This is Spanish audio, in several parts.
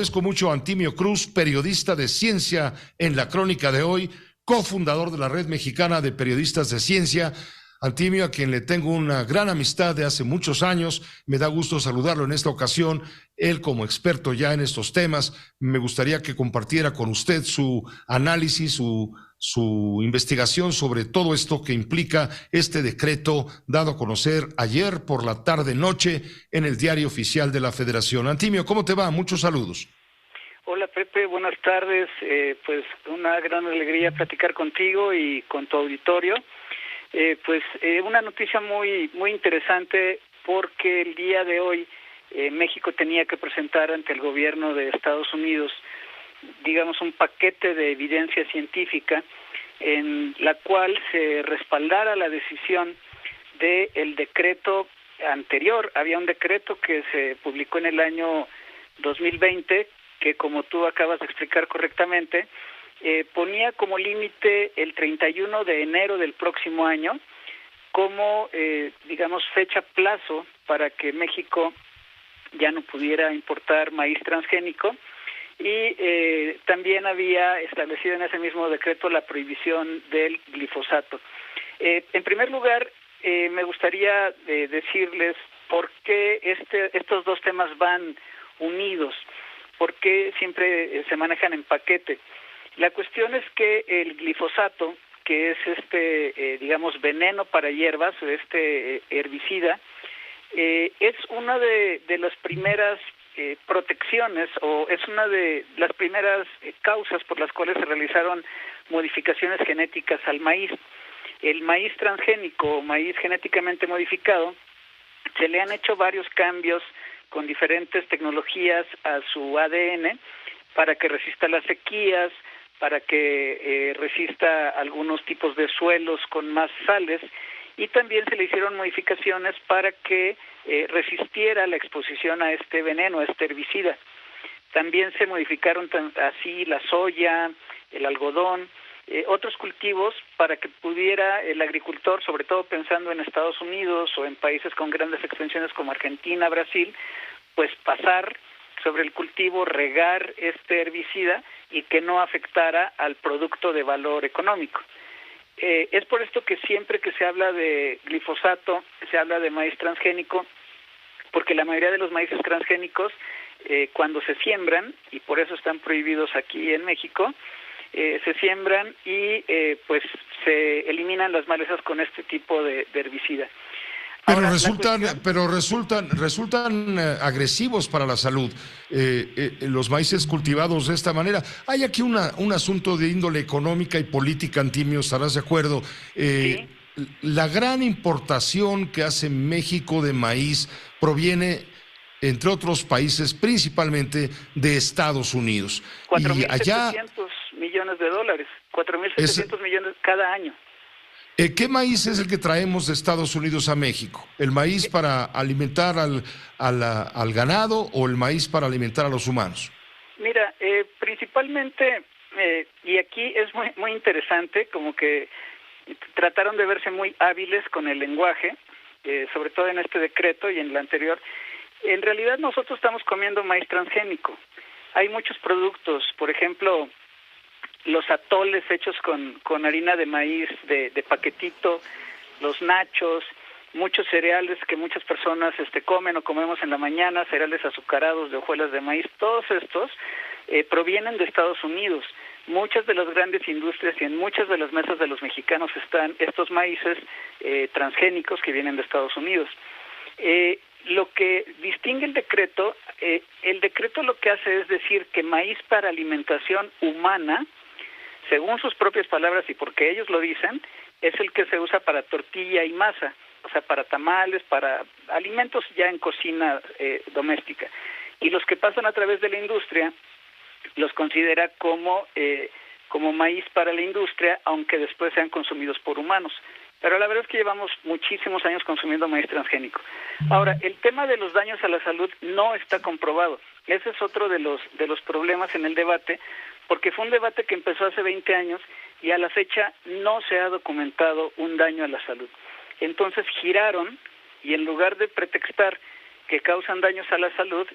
agradezco mucho a Antimio Cruz, periodista de ciencia en La Crónica de Hoy, cofundador de la Red Mexicana de Periodistas de Ciencia. Antimio, a quien le tengo una gran amistad de hace muchos años, me da gusto saludarlo en esta ocasión. Él, como experto ya en estos temas, me gustaría que compartiera con usted su análisis, su investigación sobre todo esto que implica este decreto dado a conocer ayer por la tarde-noche en el Diario Oficial de la Federación. Antimio, ¿cómo te va? Muchos saludos. Hola Pepe, buenas tardes. Pues una gran alegría platicar contigo y con tu auditorio. Una noticia muy interesante, porque el día de hoy México tenía que presentar ante el gobierno de Estados Unidos, digamos, un paquete de evidencia científica en la cual se respaldara la decisión del decreto anterior. Había un decreto que se publicó en el año 2020 que, como tú acabas de explicar correctamente, ponía como límite el 31 de enero del próximo año como, fecha plazo para que México ya no pudiera importar maíz transgénico, y también había establecido en ese mismo decreto la prohibición del glifosato. En primer lugar, me gustaría decirles por qué estos dos temas van unidos, por qué siempre se manejan en paquete. La cuestión es que el glifosato, que es veneno para hierbas, herbicida, es una de las primeras protecciones, o es una de las primeras causas por las cuales se realizaron modificaciones genéticas al maíz. El maíz transgénico o maíz genéticamente modificado, se le han hecho varios cambios con diferentes tecnologías a su ADN para que resista las sequías, para que resista algunos tipos de suelos con más sales, y también se le hicieron modificaciones para que resistiera la exposición a este veneno, a este herbicida. También se modificaron así la soya, el algodón, otros cultivos, para que pudiera el agricultor, sobre todo pensando en Estados Unidos o en países con grandes extensiones como Argentina, Brasil, pues pasar sobre el cultivo, regar este herbicida y que no afectara al producto de valor económico. Es por esto que siempre que se habla de glifosato, se habla de maíz transgénico, porque la mayoría de los maíces transgénicos, cuando se siembran, y por eso están prohibidos aquí en México, se siembran y se eliminan las malezas con este tipo de herbicida. Ahora, resultan agresivos para la salud los maíces cultivados de esta manera. Hay aquí un asunto de índole económica y política, Antimio, estarás de acuerdo. Sí. La gran importación que hace México de maíz proviene, entre otros países, principalmente de Estados Unidos. 4.700 millones de dólares, 4.700 millones cada año. ¿Qué maíz es el que traemos de Estados Unidos a México? ¿El maíz para alimentar al ganado o el maíz para alimentar a los humanos? Mira, principalmente, y aquí es muy interesante, como que trataron de verse muy hábiles con el lenguaje, sobre todo en este decreto y en el anterior. En realidad nosotros estamos comiendo maíz transgénico. Hay muchos productos, por ejemplo, los atoles hechos con harina de maíz de paquetito, los nachos, muchos cereales que muchas personas comen o comemos en la mañana, cereales azucarados de hojuelas de maíz, todos estos provienen de Estados Unidos. Muchas de las grandes industrias y en muchas de las mesas de los mexicanos están estos maíces transgénicos que vienen de Estados Unidos. Lo que distingue el decreto lo que hace es decir que maíz para alimentación humana, según sus propias palabras y porque ellos lo dicen, es el que se usa para tortilla y masa, o sea, para tamales, para alimentos ya en cocina doméstica. Y los que pasan a través de la industria los considera como maíz para la industria, aunque después sean consumidos por humanos. Pero la verdad es que llevamos muchísimos años consumiendo maíz transgénico. Ahora, el tema de los daños a la salud no está comprobado. Ese es otro de los problemas en el debate, porque fue un debate que empezó hace 20 años y a la fecha no se ha documentado un daño a la salud. Entonces giraron y en lugar de pretextar que causan daños a la salud,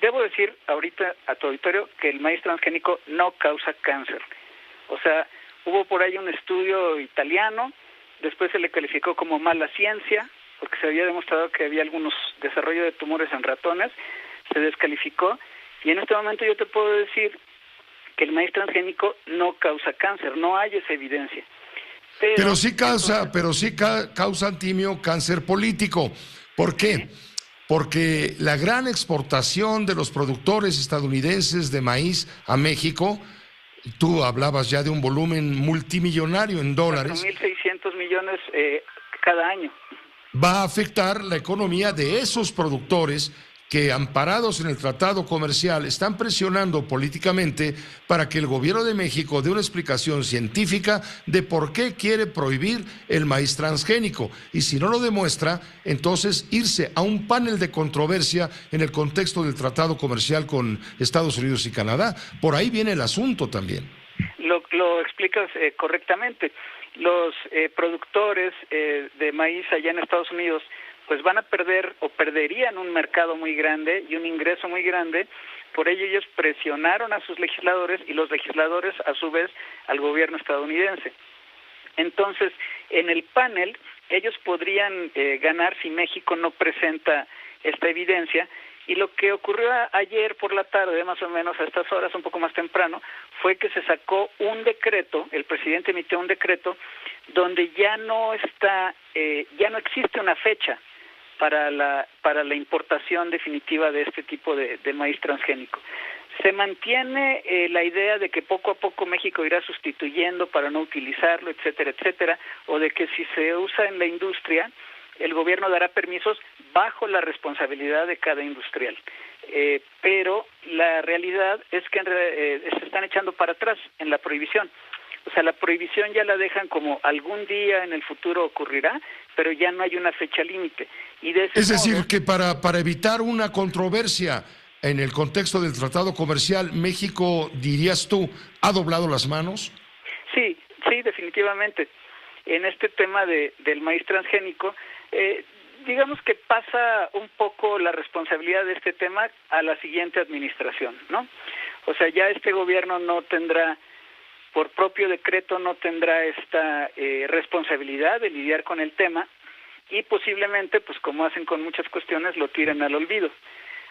debo decir ahorita a tu auditorio que el maíz transgénico no causa cáncer. O sea, hubo por ahí un estudio italiano, después se le calificó como mala ciencia, porque se había demostrado que había algunos desarrollo de tumores en ratones, se descalificó, y en este momento yo te puedo decir que el maíz transgénico no causa cáncer, no hay esa evidencia. Pero sí causa, Antimio, cáncer político. ¿Por qué? Porque la gran exportación de los productores estadounidenses de maíz a México, tú hablabas ya de un volumen multimillonario en dólares. 4.600 millones cada año. Va a afectar la economía de esos productores que, amparados en el tratado comercial, están presionando políticamente para que el gobierno de México dé una explicación científica de por qué quiere prohibir el maíz transgénico. Y si no lo demuestra, entonces irse a un panel de controversia en el contexto del tratado comercial con Estados Unidos y Canadá. Por ahí viene el asunto también. Lo explicas correctamente. Los productores de maíz allá en Estados Unidos pues van a perder o perderían un mercado muy grande y un ingreso muy grande. Por ello ellos presionaron a sus legisladores y los legisladores a su vez al gobierno estadounidense. Entonces, en el panel ellos podrían ganar si México no presenta esta evidencia. Y lo que ocurrió ayer por la tarde, más o menos a estas horas, un poco más temprano, fue que se sacó un decreto, el presidente emitió un decreto donde ya no existe una fecha para la importación definitiva de este tipo de maíz transgénico. Se mantiene la idea de que poco a poco México irá sustituyendo para no utilizarlo, etcétera, etcétera, o de que si se usa en la industria, el gobierno dará permisos bajo la responsabilidad de cada industrial. Pero la realidad es que se están echando para atrás en la prohibición. O sea, la prohibición ya la dejan como algún día en el futuro ocurrirá, pero ya no hay una fecha límite. Es decir, que para evitar una controversia en el contexto del tratado comercial, México, dirías tú, ¿ha doblado las manos? Sí, definitivamente. En este tema del maíz transgénico, digamos que pasa un poco la responsabilidad de este tema a la siguiente administración, ¿no? O sea, ya este gobierno no tendrá, por propio decreto, no tendrá esta responsabilidad de lidiar con el tema y posiblemente, pues como hacen con muchas cuestiones, lo tiren al olvido.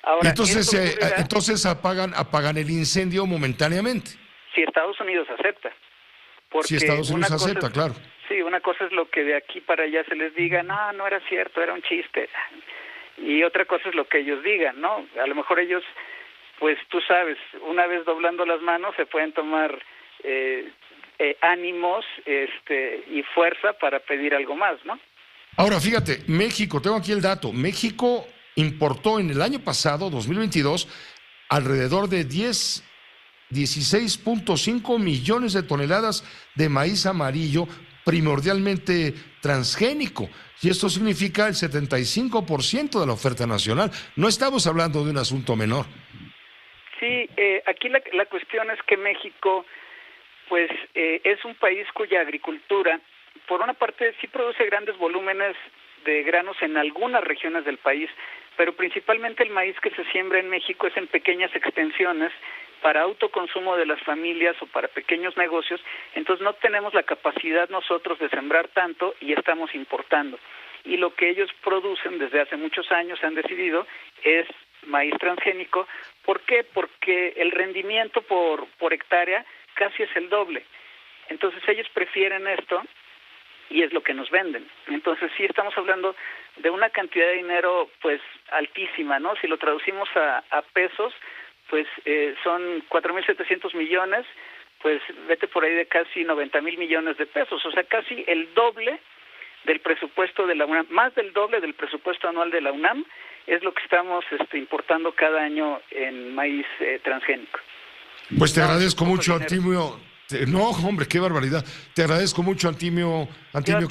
Ahora, entonces apagan el incendio momentáneamente. Si Estados Unidos acepta. Si Estados Unidos acepta, claro. Sí, una cosa es lo que de aquí para allá se les diga, no era cierto, era un chiste. Y otra cosa es lo que ellos digan, ¿no? A lo mejor ellos, pues tú sabes, una vez doblando las manos se pueden tomar ánimos y fuerza para pedir algo más, ¿no? Ahora, fíjate, México, tengo aquí el dato, México importó en el año pasado, 2022, alrededor de 16.5 millones de toneladas de maíz amarillo, primordialmente transgénico, y esto significa el 75% de la oferta nacional. No estamos hablando de un asunto menor. Sí, aquí la cuestión es que México, pues, es un país cuya agricultura, por una parte, sí produce grandes volúmenes de granos en algunas regiones del país, pero principalmente el maíz que se siembra en México es en pequeñas extensiones para autoconsumo de las familias o para pequeños negocios. Entonces no tenemos la capacidad nosotros de sembrar tanto y estamos importando. Y lo que ellos producen desde hace muchos años han decidido es maíz transgénico. ¿Por qué? Porque el rendimiento por hectárea casi es el doble. Entonces ellos prefieren esto y es lo que nos venden. Entonces sí estamos hablando de una cantidad de dinero pues altísima, ¿no? Si lo traducimos a pesos, pues son 4.700 millones, pues vete por ahí de casi 90,000 millones de pesos, o sea, casi el doble del presupuesto de la UNAM, más del doble del presupuesto anual de la UNAM, es lo que estamos importando cada año en maíz transgénico. Pues te agradezco mucho, Antimio. No, hombre, qué barbaridad. Te agradezco mucho, Antimio,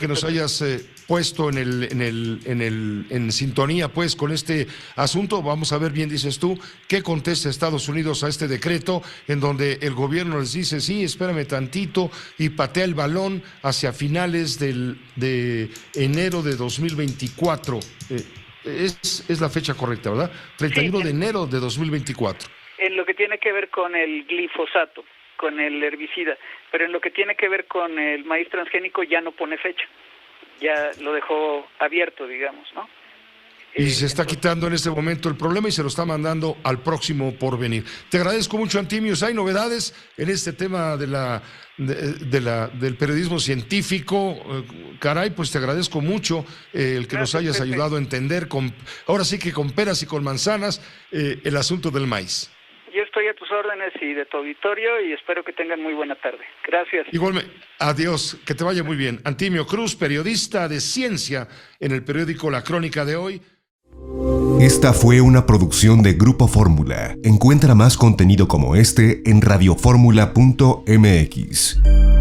que nos hayas puesto en sintonía, pues, con este asunto. Vamos a ver bien, dices tú, qué contesta Estados Unidos a este decreto en donde el gobierno les dice, sí, espérame tantito, y patea el balón hacia finales de enero de 2024. es la fecha correcta, ¿verdad? 31 de enero de 2024. En lo que tiene que ver con el glifosato, con el herbicida, pero en lo que tiene que ver con el maíz transgénico ya no pone fecha, ya lo dejó abierto, digamos, ¿no? Y se está quitando en este momento el problema y se lo está mandando al próximo por venir. Te agradezco mucho, Antimios. ¿Hay novedades en este tema del periodismo científico? Caray, pues te agradezco mucho el que nos hayas ayudado a entender, ahora sí que con peras y con manzanas, el asunto del maíz. Yo estoy a tus órdenes y de tu auditorio y espero que tengan muy buena tarde. Gracias. Igualmente, adiós, que te vaya muy bien. Antimio Cruz, periodista de ciencia en el periódico La Crónica de Hoy. Esta fue una producción de Grupo Fórmula. Encuentra más contenido como este en radioformula.mx.